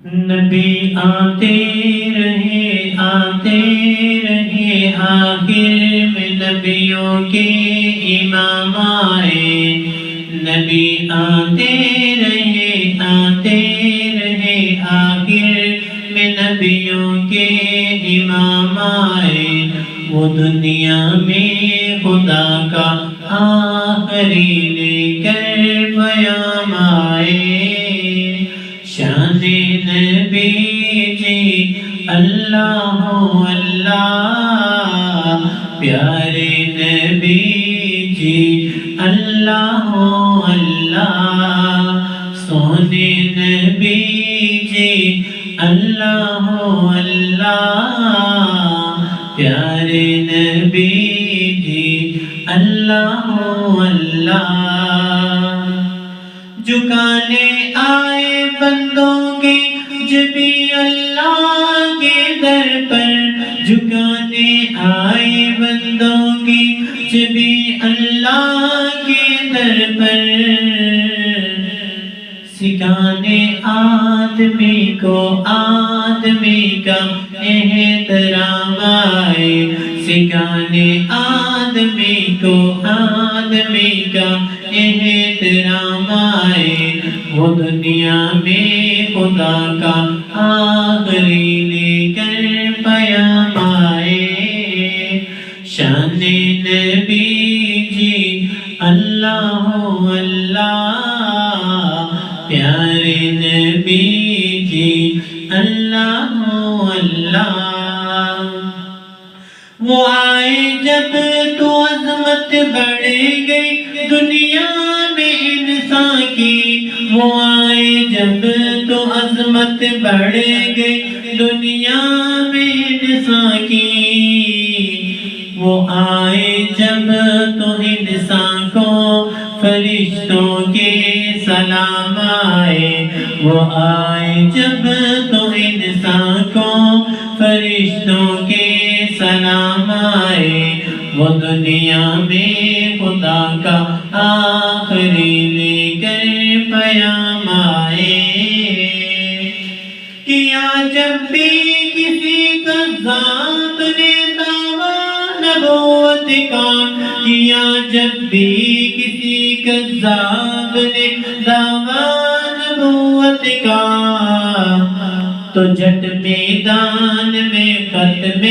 نبی آتے رہے آخر میں نبیوں کے امام آئے. نبی آتے رہے آخر میں نبیوں کے امام آئے. وہ دنیا میں خدا کا آخری لے کر پیام آئے. شان نبی جی اللہ ہو اللہ، پیارے نبی جی اللہ ہو اللہ. سونے نبی جی اللہ ہو اللہ، پیارے نبی جی اللہ ہو اللہ. جھکانے آئے بندوں کے جبھی اللہ کے در پر، جھکانے آئے بندوں کے جبھی اللہ کے در پر. سکھانے آدمی کو آدمی کا احترام آئے. سکھانے آدمی کو آدمی کا احترام آئے. وہ دنیا میں خدا کا آخری لے کر پیام آئے. شان نبی جی اللہ ہو اللہ، پیارے نبی جی اللہ ہو اللہ. وہ آئے جب تو عظمت بڑھ گئی دنیا میں انسان کی. وہ آئے جب تو عظمت بڑھ گئی دنیا میں انسان کی. وہ آئے جب تو انسان کو فرشتوں کے سلام آئے. وہ آئے جب تو انسان کو فرشتوں کے سلام آئے. وہ دنیا میں خدا کا آخری لے کر پیام آئے. کیا جب بھی کسی کذاب نے دعویٰ نبوت کا، کیا جب بھی کسی کذاب نے دعویٰ نبوت کا، تو جٹ میدان میں ختم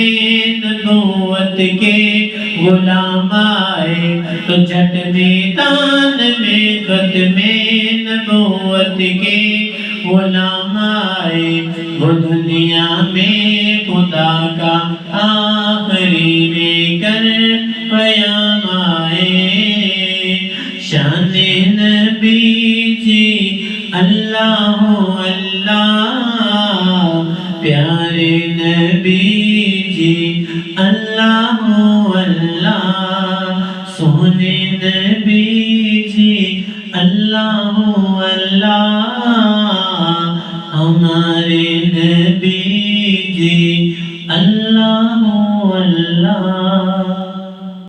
نبوت کے غلام آئے. تو جٹ میدان میں ختم نبوت کے غلام آئے. وہ دنیا میں خدا کا آخری لے کر پیام آئے. شان نبی جی اللہ ہو اللہ، پیارے نبی جی اللہ ہو اللہ. سونے نبی جی اللہ ہو اللہ، ہمارے نبی جی اللہ ہو اللہ.